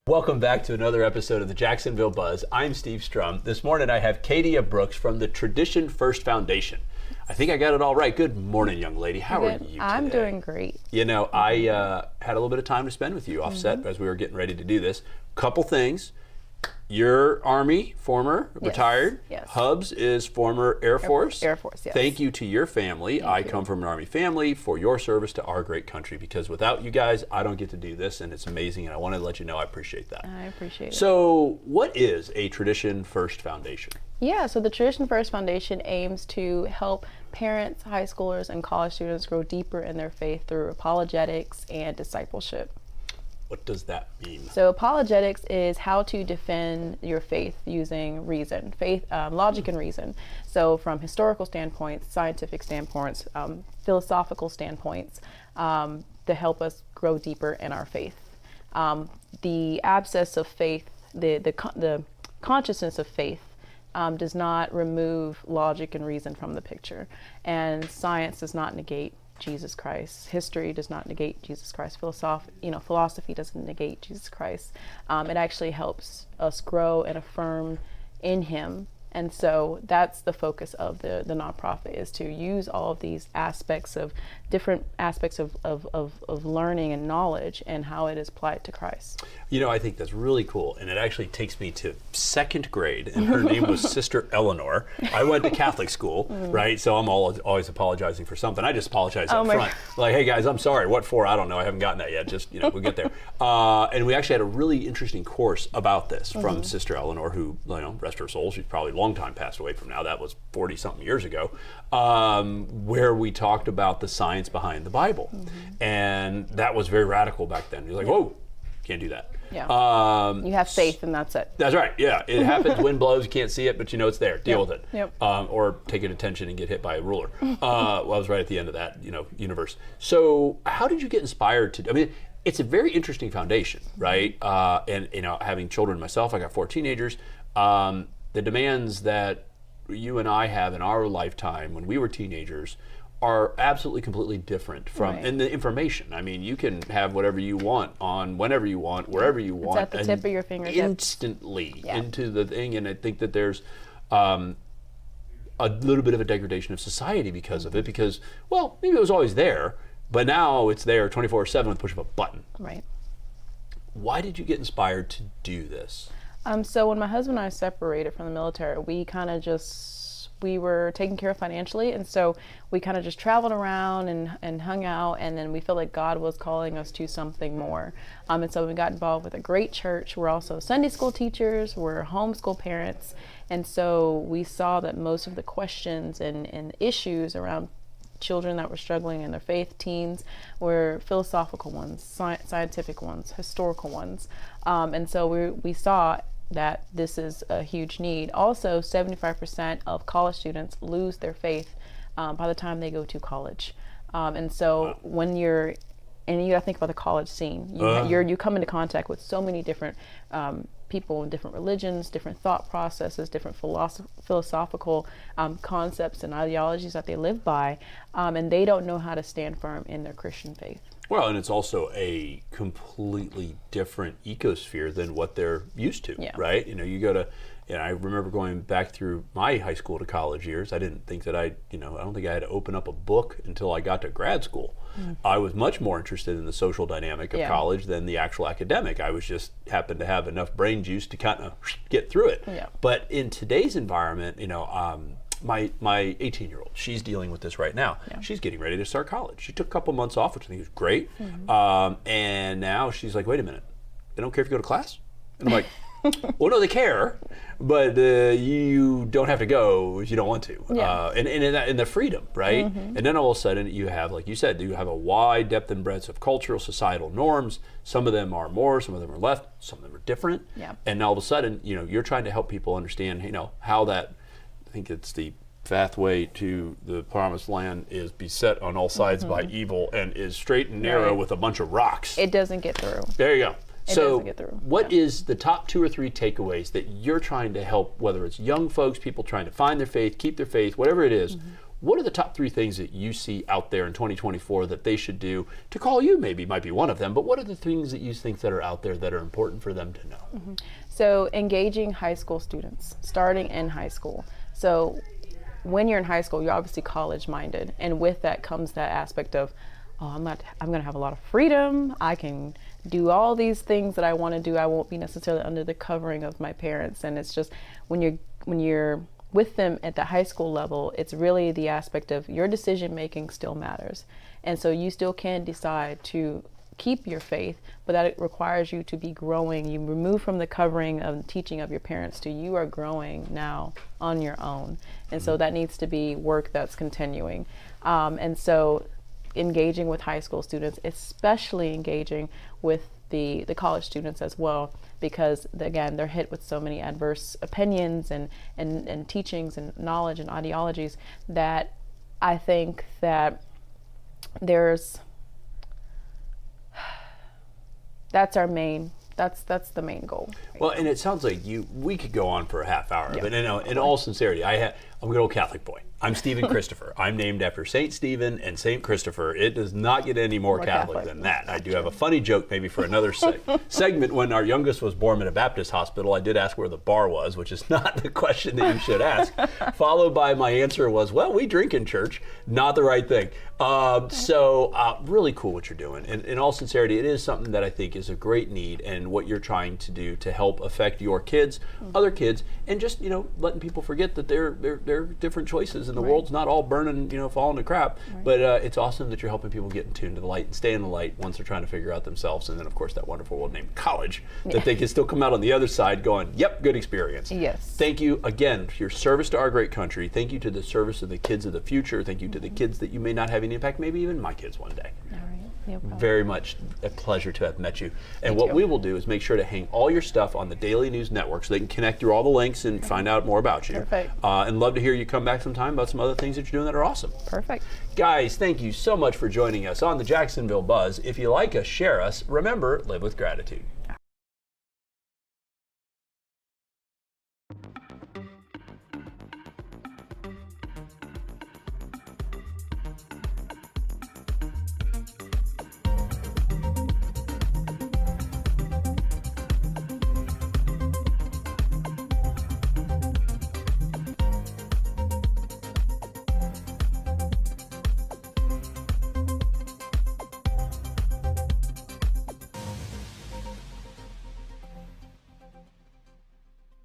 Welcome back to another episode of the Jacksonville Buzz. I'm Steve Strum. This morning I have Katia Brooks from the Tradition First Foundation. I think I got it all right. Good morning, young lady. How are you today? I'm doing great. You know, I had a little bit of time to spend with you offset as we were getting ready to do this. Couple things. You're Army, former, retired. Yes. Hubs is former Air Force. Air Force, yes. Thank you to your family. I come from an Army family for your service to our great country, because without you guys, I don't get to do this, and it's amazing, and I want to let you know I appreciate that. I appreciate it. So what is a Tradition First Foundation? Yeah, so the Tradition First Foundation aims to help parents, high schoolers, and college students grow deeper in their faith through apologetics and discipleship. What does that mean? So apologetics is how to defend your faith using reason, logic and reason. So from historical standpoints, scientific standpoints, philosophical standpoints, to help us grow deeper in our faith. The abscess of faith, the consciousness of faith, does not remove logic and reason from the picture, and science does not negate Jesus Christ. History does not negate Jesus Christ. Philosophy doesn't negate Jesus Christ. It actually helps us grow and affirm in Him. And so that's the focus of the nonprofit, is to use all of these different aspects of learning and knowledge and how it is applied to Christ. You know, I think that's really cool, and it actually takes me to second grade, and her name was Sister Eleanor. I went to Catholic school, right? So I'm always apologizing for something. I just apologize up front. Like, hey guys, I'm sorry. What for? I don't know. I haven't gotten that yet. Just, we'll get there. And we actually had a really interesting course about this from Sister Eleanor, who, rest her soul, she's probably long time passed away from now. That was 40-something years ago, where we talked about the science behind the Bible. And that was very radical back then. You're like, whoa, can't do that. Yeah. You have faith and that's it. That's right. Yeah. It happens, wind blows, you can't see it, but you know it's there. Deal with it. Yep. Or take it attention and get hit by a ruler. I was right at the end of that, universe. So how did you get inspired to, it's a very interesting foundation, right? And having children myself, I got 4 teenagers. The demands that you and I have in our lifetime when we were teenagers are absolutely completely different from, and the information. You can have whatever you want on whenever you want, wherever you want. It's at the tip of your fingertips. Instantly into the thing. And I think that there's a little bit of a degradation of society because of it, because, well, maybe it was always there, but now it's there 24/7 with the push of a button. Right. Why did you get inspired to do this? So when my husband and I separated from the military, we were taken care of financially, and so we kind of just traveled around and hung out, and then we felt like God was calling us to something more. And so we got involved with a great church. We're also Sunday school teachers, we're homeschool parents, and so we saw that most of the questions and issues around children that were struggling in their faith, teens, were philosophical ones, scientific ones, historical ones. And so we saw that this is a huge need. Also, 75% of college students lose their faith by the time they go to college. And so when you gotta think about the college scene. You come into contact with so many different people in different religions, different thought processes, different philosophical concepts and ideologies that they live by, and they don't know how to stand firm in their Christian faith. Well, and it's also a completely different ecosphere than what they're used to, right? You go to, I remember going back through my high school to college years. I didn't think that I don't think I had to open up a book until I got to grad school. I was much more interested in the social dynamic of college than the actual academic. I was just happened to have enough brain juice to kind of get through it. Yeah. But in today's environment, my 18-year-old, she's dealing with this right now. Yeah. She's getting ready to start college. She took a couple months off, which I think is great. And now she's like, wait a minute, they don't care if you go to class? And I'm like, well, no, they care, but you don't have to go if you don't want to. Yeah. And the freedom, right? And then all of a sudden you have, like you said, you have a wide depth and breadth of cultural, societal norms. Some of them are more, some of them are less, some of them are different. Yeah. And all of a sudden, you're trying to help people understand, how that, I think it's the pathway to the promised land is beset on all sides by evil and is straight and narrow with a bunch of rocks. It doesn't get through. There you go. So what is the top 2 or 3 takeaways that you're trying to help, whether it's young folks, people trying to find their faith, keep their faith, whatever it is, what are the top 3 things that you see out there in 2024 that they should do to call you? Maybe might be one of them, but what are the things that you think that are out there that are important for them to know? So engaging high school students, starting in high school. So when you're in high school, you're obviously college minded, and with that comes that aspect of, oh, I'm going to have a lot of freedom. I can do all these things that I want to do. I won't be necessarily under the covering of my parents. And it's just when you're with them at the high school level, it's really the aspect of your decision making still matters. And so you still can decide to keep your faith, but that it requires you to be growing. You remove from the covering of teaching of your parents to you are growing now on your own. And so that needs to be work that's continuing. And so engaging with high school students, especially engaging with the college students as well, because again, they're hit with so many adverse opinions and teachings and knowledge and ideologies that I think that that's the main goal. Well, and it sounds like we could go on for a half hour, but in all sincerity, I'm a good old Catholic boy. I'm Stephen Christopher. I'm named after Saint Stephen and Saint Christopher. It does not get any more Catholic than that. I do have a funny joke maybe for another segment. When our youngest was born at a Baptist hospital, I did ask where the bar was, which is not the question that you should ask. Followed by my answer was, well, we drink in church. Not the right thing. So really cool what you're doing. And in all sincerity, it is something that I think is a great need, and what you're trying to do to help affect your kids, other kids, and just, letting people forget that there are different choices, and the world's not all burning, falling to crap. But it's awesome that you're helping people get in tune to the light and stay in the light once they're trying to figure out themselves. And then, of course, that wonderful world named college, that they can still come out on the other side going, yep, good experience. Yes. Thank you again for your service to our great country. Thank you to the service of the kids of the future. Thank you to the kids that you may not have any impact, maybe even my kids one day. All right. No problem. Very much a pleasure to have met you. And Thank what you. we will do is make sure to hang all your stuff on the Daily News Network so they can connect through all the links and find out more about you. Perfect. And love to hear you come back sometime about some other things that you're doing that are awesome. Perfect. Guys, thank you so much for joining us on the Jacksonville Buzz. If you like us, share us. Remember, live with gratitude.